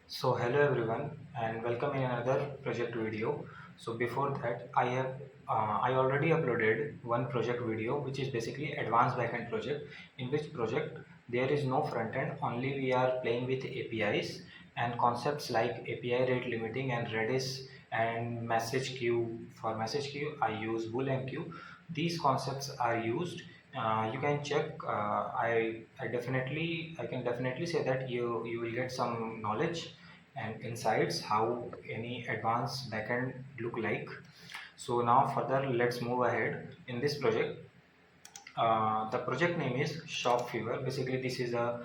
So hello everyone and welcome in another project video. So before that I already uploaded one project video which is basically advanced backend project, in which project there is no front end, only we are playing with APIs and concepts like API rate limiting and Redis and message queue. For message queue I use Boolean queue. These concepts are used. You can check. I can definitely say that you will get some knowledge and insights how any advanced backend look like. So now further let's move ahead in this project. The project name is Shop Fever. Basically this is a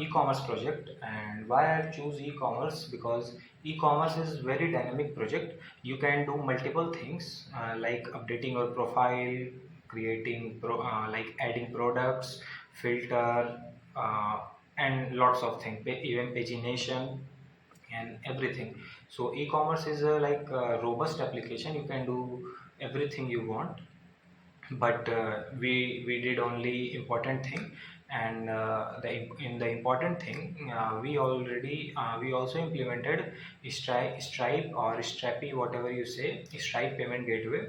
e-commerce project. And why I choose e-commerce? Because e-commerce is very dynamic project. You can do multiple things like updating your profile, creating like adding products, filter, and lots of things, even pagination and everything. So e-commerce is a like a robust application. You can do everything you want, but we did only important thing. And in the important thing, we also implemented Stripe or Strapi, whatever you say, Stripe payment gateway.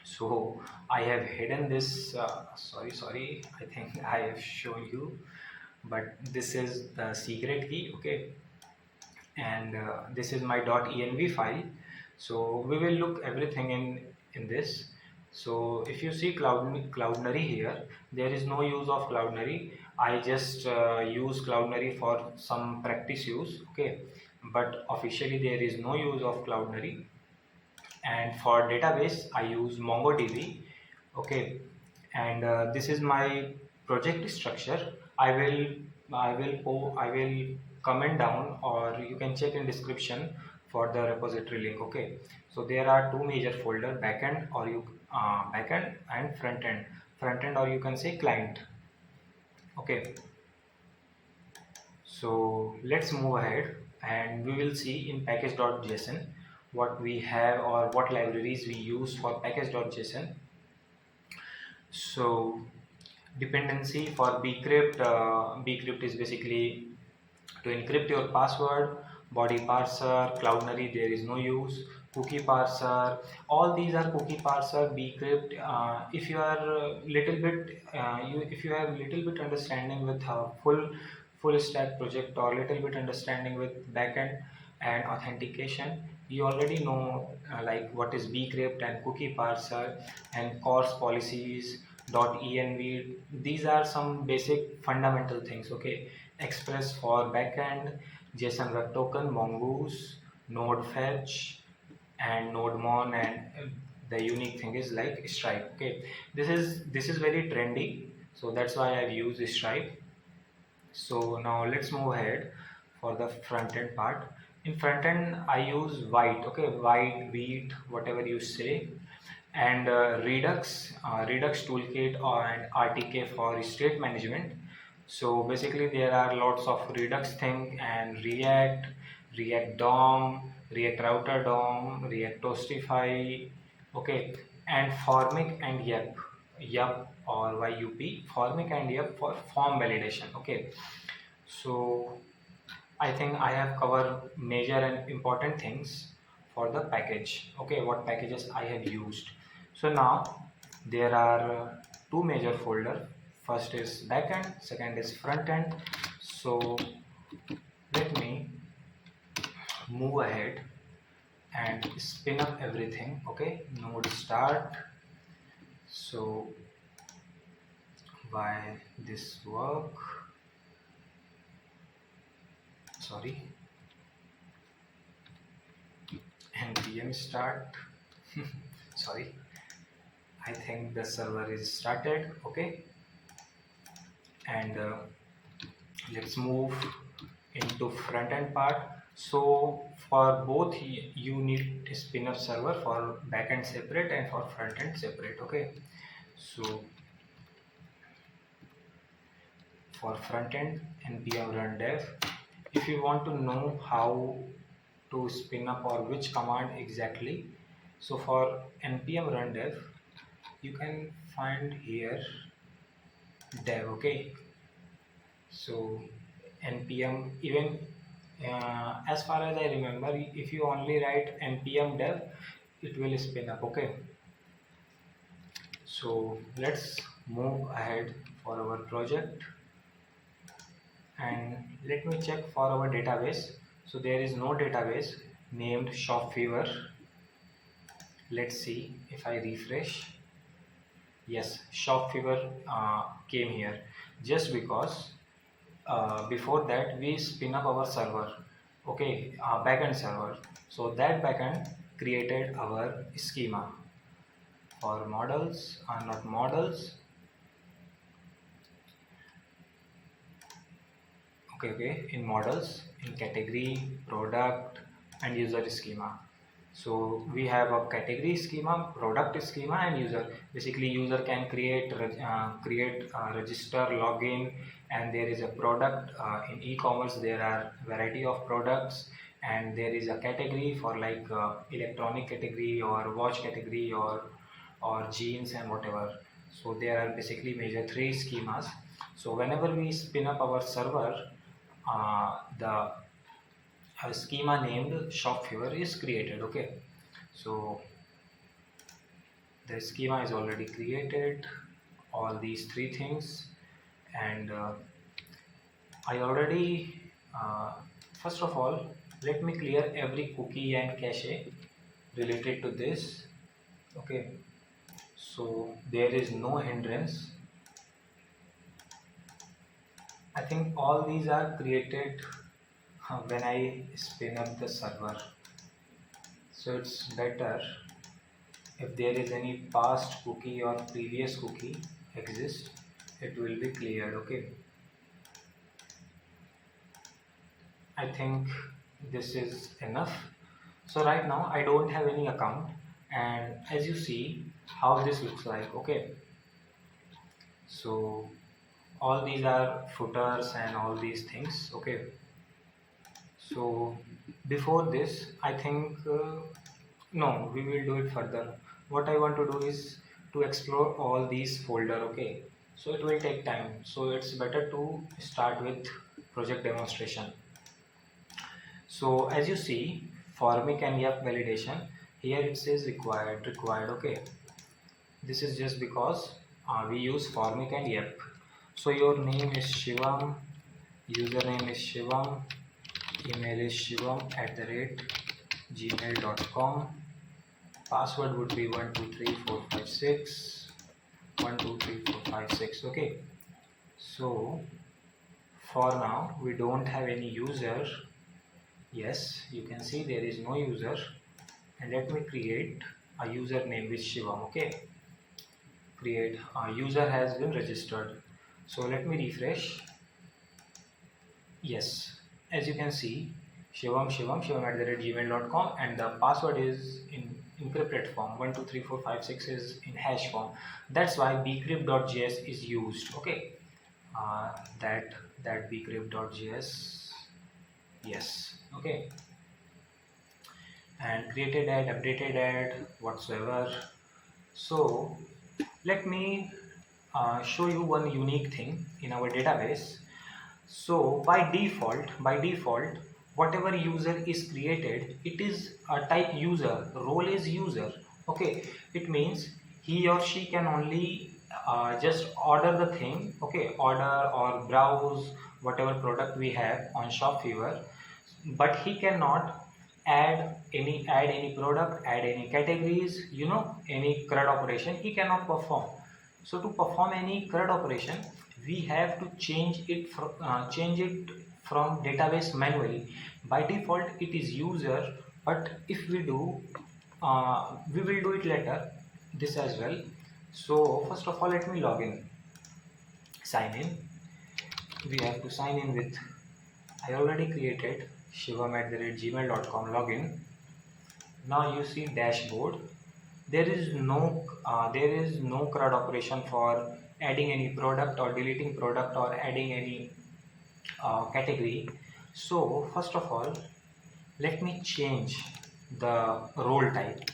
So I have hidden this. Sorry, I think I have shown you, but this is the secret key. Okay, and this is my .env file. So we will look everything in this. So if you see Cloudinary here, there is no use of Cloudinary. I just use Cloudinary for some practice use. Okay, but officially there is no use of Cloudinary. And for database I use MongoDB. Okay, and this is my project structure. I will comment down, or you can check in description for the repository link. Okay, so there are two major folder: backend, or you backend, and front end, or you can say client. Okay, so let's move ahead and we will see in package.json what we have or what libraries we use for package.json. So dependency for bcrypt. Bcrypt is basically to encrypt your password. Body parser, Cloudinary, there is no use. Cookie parser, all these are cookie parser, bcrypt. If you are little bit if you have little bit understanding with full stack project, or little bit understanding with backend and authentication, you already know like what is bcrypt and cookie parser and course policies, .env. These are some basic fundamental things. Okay, Express for backend, JSON Web Token, Mongoose, Node Fetch, and Node Mon, and the unique thing is like Stripe. Okay, this is very trendy, so that's why I've used Stripe. So now let's move ahead for the front end part. In front end I use white. Okay, white, wheat, whatever you say, and Redux toolkit, and RTK for state management. So basically there are lots of Redux thing, and React DOM, React Router DOM, React Toastify. Okay, and Formic and Yup or YUP, Formic and Yup for form validation. Okay, so I think I have covered major and important things for the package. Okay, what packages I have used. So now there are two major folder. First is backend, second is front end. So let me move ahead and spin up everything. Okay, node start. So why this work? Sorry, npm start. Sorry, I think the server is started. Okay, and let's move into front end part. So for both you need to spin up server, for backend separate and for front end separate. Okay, so for front end npm run dev. If you want to know how to spin up or which command exactly, so for npm run dev you can find here dev. Okay, so npm, even As far as I remember, if you only write npm dev, it will spin up. Okay, so let's move ahead for our project, and let me check for our database. So there is no database named shop fever. Let's see if I refresh. Yes, shop fever came here, just because before that we spin up our server. Okay, backend server. So that backend created our schema for models, are not models. Okay, in models, in category, product, and user schema. So we have a category schema, product schema, and user. Basically, user can create, register, login, and there is a product. In e-commerce, there are variety of products, and there is a category for like electronic category or watch category or jeans and whatever. So there are basically major three schemas. So whenever we spin up our server, the schema named shop fever is created. Okay, so the schema is already created, all these three things, and I already first of all, let me clear every cookie and cache related to this. Okay, so there is no hindrance. I think all these are created when I spin up the server. So it's better if there is any past cookie or previous cookie exists, it will be cleared. Okay, I think this is enough. So right now I don't have any account, and as you see how this looks like. Okay, so all these are footers and all these things. Okay, so before this I think no, we will do it further. What I want to do is to explore all these folder. Okay, so it will take time, so it's better to start with project demonstration. So as you see, formic and yep validation, here it says required. Okay, this is just because we use formic and yep. So your name is Shivam, username is Shivam, email is shivam@gmail.com, password would be 123456, 123456. Okay, so for now we don't have any user. Yes, you can see there is no user, and let me create a username with Shivam. Okay, create a user has been registered. So let me refresh. Yes, as you can see, shivam@gmail.com, and the password is in encrypted form. 123456 is in hash form. That's why bcrypt.js is used. Okay, that bcrypt.js. Yes. Okay, and created ad, updated ad, whatsoever. So let me show you one unique thing in our database. So by default, whatever user is created, it is a type user, role is user. Okay, it means he or she can only just order the thing. Okay, order or browse whatever product we have on shop fever, but he cannot add any product, add any categories, any CRUD operation he cannot perform. So to perform any CRUD operation, we have to change it from database manually. By default it is user, but if we do we will do it later, this as well. So first of all, let me log in, sign in. We have to sign in with, I already created shivam@gmail.com login. Now you see dashboard. There is no CRUD operation for adding any product or deleting product or adding any category. So first of all, let me change the role type,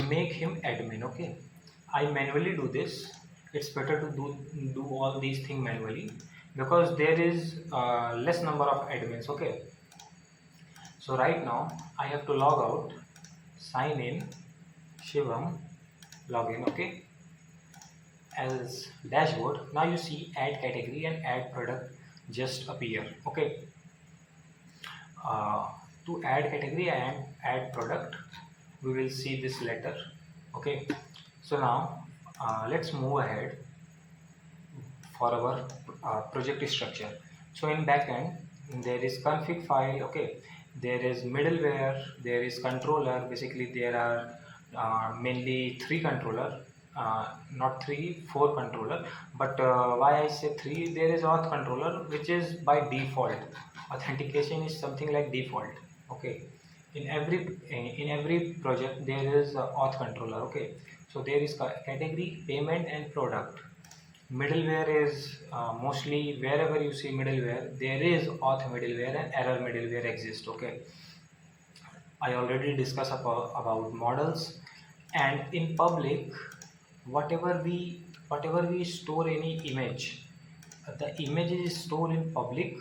make him admin. Okay, I manually do this. It's better to do all these things manually, because there is less number of admins. Okay, So right now I have to log out, sign in, Shivam, login, okay, as dashboard. Now you see add category and add product just appear, okay. uh, to add category and add product, we will see this later, okay. So now let's move ahead for our project structure. So in backend there is config file, okay, there is middleware, there is controller. Basically there are mainly three controller, not three, four controller, but why I say three, there is auth controller which is by default. Authentication is something like default, okay. In every project there is auth controller, okay. So there is category, payment and product. Middleware is mostly wherever you see middleware, there is auth middleware and error middleware exist, okay. I already discussed about models. And in public, whatever we store any image, the image is stored in public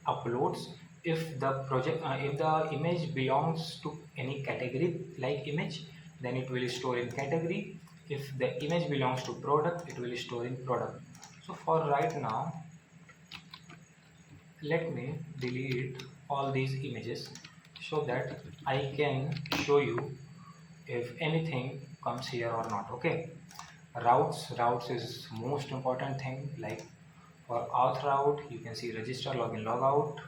uploads. If the image belongs to any category like image, then it will store in category. If the image belongs to product, it will store in product. So for right now, let me delete all these images so that I can show you if anything comes here or not, okay. Routes is most important thing. Like for auth route, you can see register, login, logout,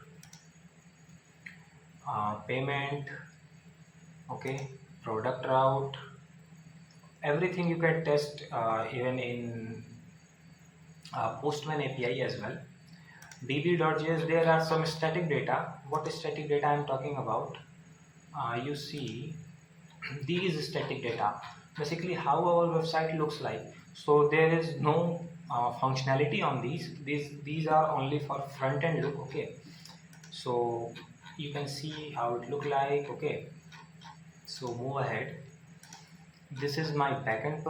payment, okay, product route, everything you can test even in Postman API as well. db.js, there are some static data. What is static data I'm talking about? You see these static data, basically how our website looks like. So there is no functionality on these are only for front end look, okay. So you can see how it look like, okay. So move ahead. This is my backend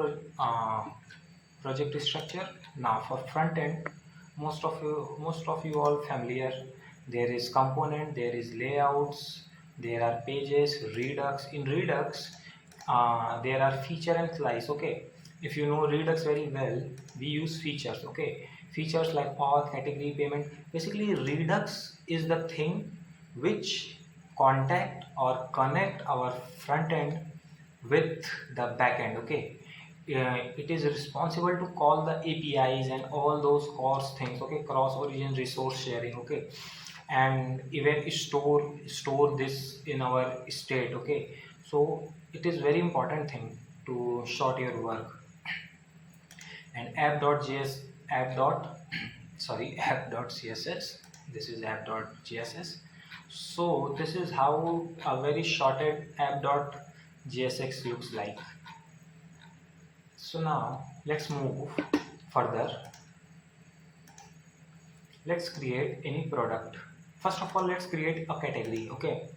project structure. Now for front end, most of you all familiar. There is component, there is layouts, there are pages, Redux. In Redux there are feature and slice, okay. If you know Redux very well, we use features, okay. Features like auth, category, payment. Basically Redux is the thing which contact or connect our front end with the backend, okay. It is responsible to call the APIs and all those course things, okay, cross origin resource sharing, okay, and even store this in our state, okay. So it is very important thing to short your work. And app.css, this is app.css. So this is how a very shorted app.jsx looks like. So now let's move further. Let's create any product. First of all, let's create a category, okay.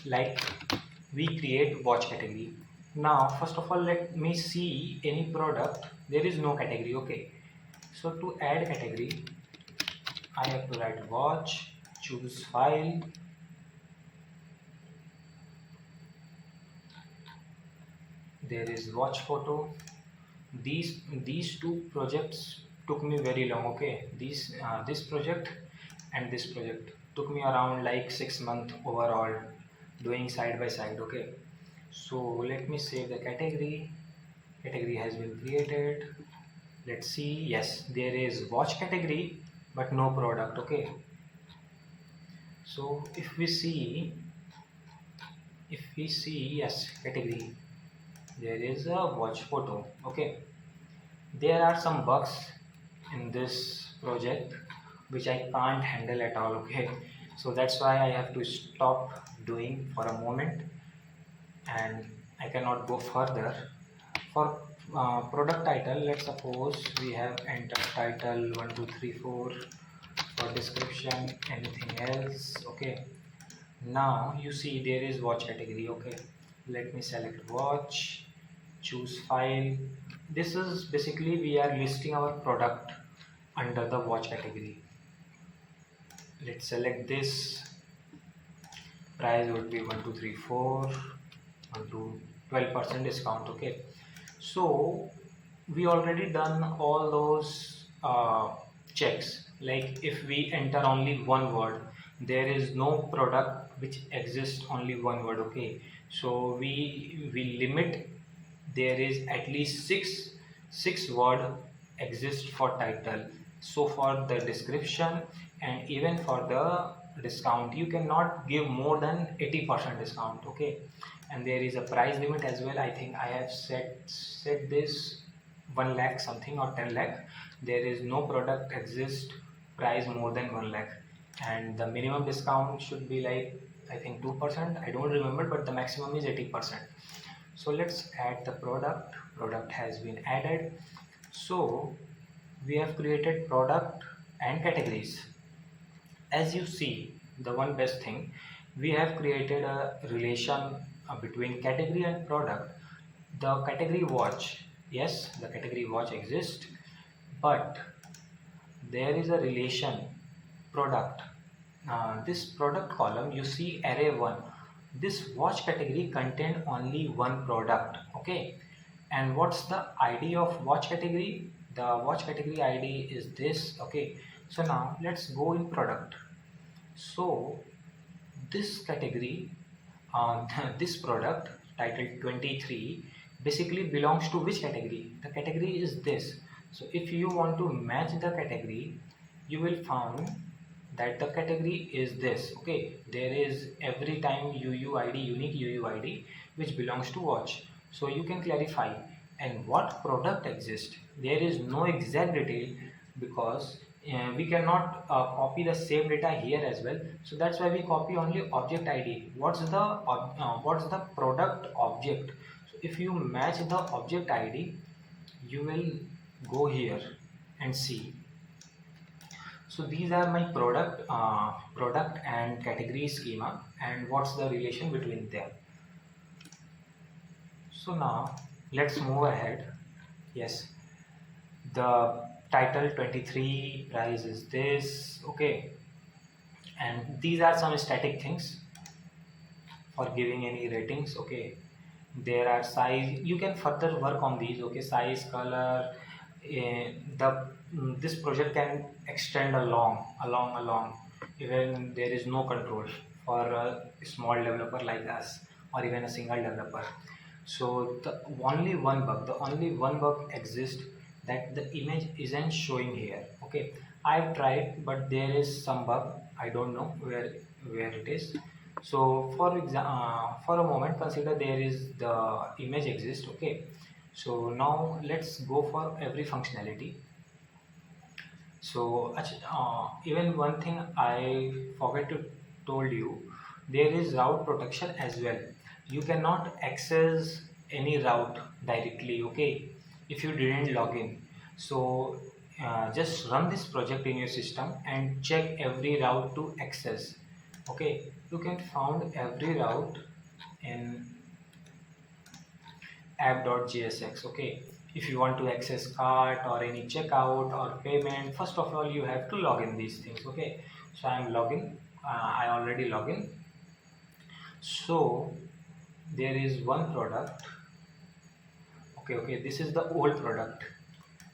Like we create watch category. Now first of all, let me see any product. There is no category, okay. So to add category, I have to write watch, choose file, there is watch photo. These two projects took me very long, okay. This project and this project took me around like 6 months overall, doing side by side, okay. So let me save the category. Category has been created. Let's see. Yes, there is watch category but no product, okay. So if we see yes, category, there is a watch photo, okay. There are some bugs in this project which I can't handle at all, okay. So that's why I have to stop doing for a moment and I cannot go further. For product title, let's suppose we have entered title 1 2 3 4. For description, anything else, okay. Now you see there is watch category, okay. Let me select watch, choose file. This is basically we are listing our product under the watch category. Let's select this. price would be 1 2 3 4 1 to 12% discount. Okay, so we already done all those checks. Like if we enter only one word, there is no product which exists only one word. Okay, so we limit, there is at least six word exist for title. So for the description and even for the discount, you cannot give more than 80% discount. Okay, and there is a price limit as well. I think I have set this 1 lakh something or 10 lakh. There is no product exist price more than 1 lakh, and the minimum discount should be like, I think 2%, I don't remember, but the maximum is 80%. So let's add the product has been added. So we have created product and categories. As you see, the one best thing, we have created a relation between category and product. The category watch, yes, the category watch exists, but there is a relation product. This product column, you see array 1, this watch category contain only one product. Okay, and what's the id of watch category? The watch category id is this. Okay, so now let's go in product. So this category, this product titled 23 basically belongs to which category? The category is this. So if you want to match the category, you will find that the category is this. Okay, there is every time UUID, unique UUID, which belongs to watch. So you can clarify. And what product exists? There is no exact detail, because we cannot copy the same data here as well. So that's why we copy only object ID. What's the product object? So if you match the object ID, you will go here and see. So these are my product and category schema, and what's the relation between them. So now let's move ahead. Yes, the title 23, price is this. Okay, and these are some static things for giving any ratings. Okay, there are size, you can further work on these. Okay, size, color, this project can extend along, even there is no control for a small developer like us, or even a single developer. So the only one bug exists, that the image isn't showing here. Okay, I've tried, but there is some bug, I don't know where it is. So for a moment, consider there is the image exists. Okay, so now let's go for every functionality. So even one thing I forgot to told you, there is route protection as well. You cannot access any route directly. Okay, if you didn't log in. So just run this project in your system and check every route to access. Okay, you can find every route in app.jsx. Okay, if you want to access cart or any checkout or payment, first of all you have to log in these things. Okay, so I am logging, I already log in. So there is one product. Okay, this is the old product.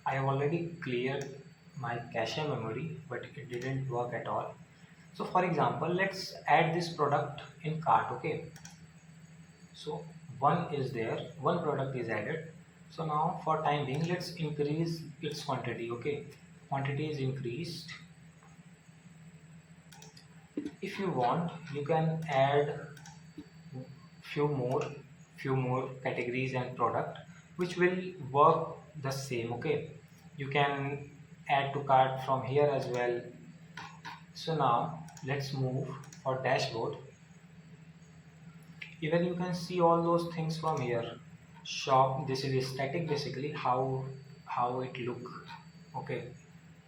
I have already cleared my cache memory, but it didn't work at all. So for example, let's add this product in cart. Okay, so one is there, one product is added. So now for time being, let's increase its quantity. Okay, quantity is increased. If you want, you can add few more categories and product, which will work the same. Okay, you can add to cart from here as well. So now let's move for dashboard. Even you can see all those things from here. Shop, this is static, basically how it look. Okay,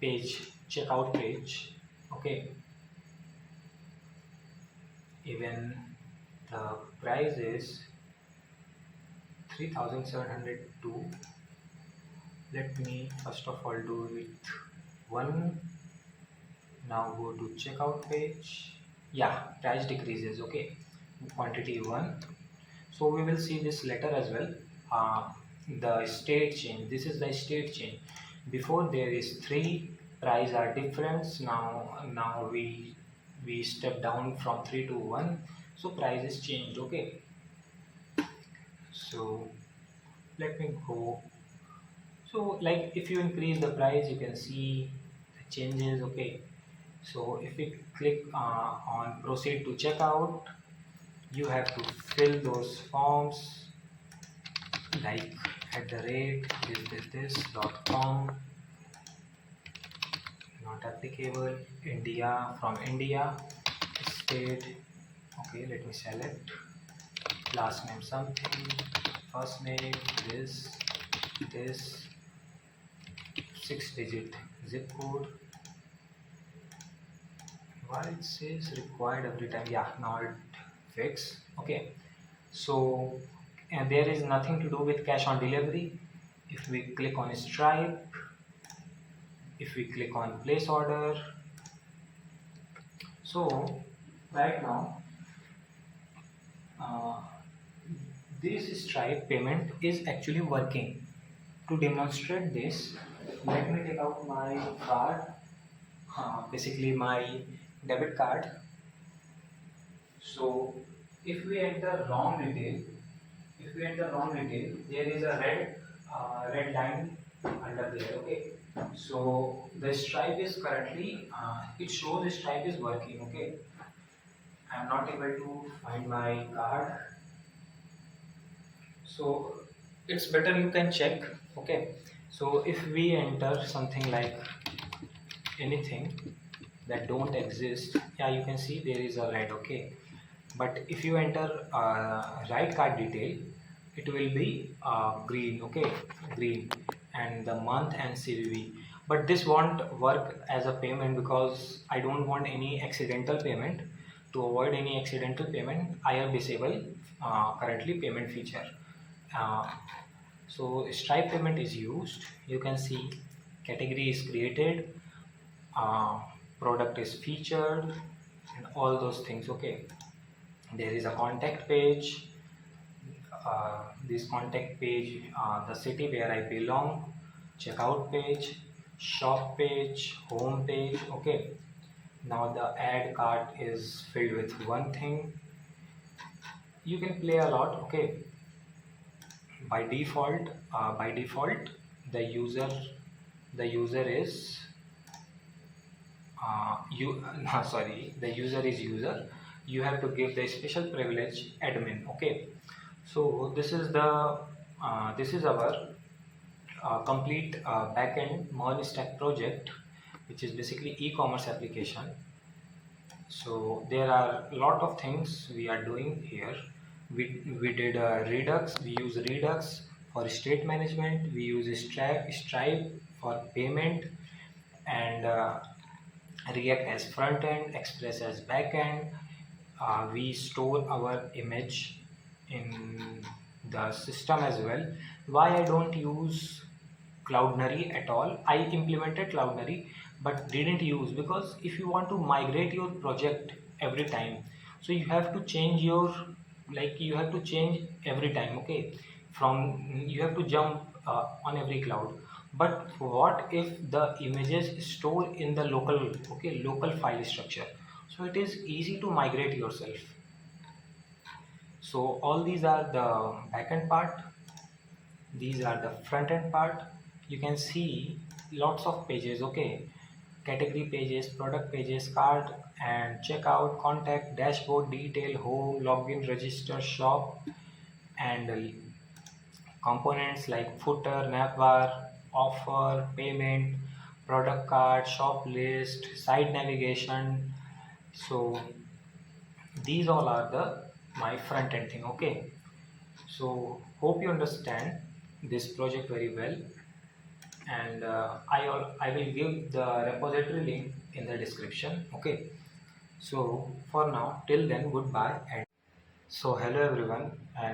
page, checkout page. Okay, even the price is 3702. Let me first of all do with one. Now go to checkout page. Yeah, price decreases. Okay, quantity 1. So we will see this later as well. The state change, this is the state change. Before there is 3, price are difference. Now we step down from 3 to 1, so price is changed. Okay, so let me go. So like if you increase the price, you can see the changes. Okay, so if we click on proceed to checkout, you have to fill those forms like at the rate this.com, not applicable, India, from India, state. Okay, let me select last name something, first name this 6-digit zip code. Why it says required every time? Yeah, now it fix. Okay, so and there is nothing to do with cash on delivery. If we click on Stripe, if we click on place order, so right now uh, this Stripe payment is actually working. To demonstrate this, let me take out my card, basically my debit card. So if we enter wrong detail, there is a red line under there. Okay, so the Stripe is currently it shows Stripe is working. Okay, I am not able to find my card, so it's better you can check. Okay, so if we enter something like anything that don't exist, yeah, you can see there is a red. Okay, but if you enter right card detail, it will be green. Okay, green, and the month and CVV. But this won't work as a payment because I don't want any accidental payment. To avoid any accidental payment, I have disabled currently payment feature. uh, so Stripe payment is used. You can see category is created, uh, product is featured, and all those things. Okay, there is a contact page, this contact page, the city where I belong, checkout page, shop page, home page. Okay, now the add cart is filled with one thing. You can play a lot. Okay, by default the user is you no, sorry, the user is user. You have to give the special privilege admin. Okay, so this is our complete backend MERN stack project, which is basically e-commerce application. So there are a lot of things we are doing here. We did Redux. We use Redux for state management. We use Stripe for payment, and React as front end, Express as back end. We store our image in the system as well. Why I don't use Cloudinary at all? I implemented Cloudinary but didn't use, because if you want to migrate your project every time, so you have to change your, like you have to change every time. Okay, from you have to jump on every cloud. But what if the images store in the local, okay, local file structure? So it is easy to migrate yourself. So all these are the backend part, these are the front end part. You can see lots of pages. Okay, category pages, product pages, cart and checkout, contact, dashboard, detail, home, login, register, shop, and components like footer, navbar, offer, payment, product card, shop list, site navigation. So these all are the my front end thing. Okay, so hope you understand this project very well, and I will give the repository link in the description. Okay, so for now, till then, goodbye. And so hello everyone, and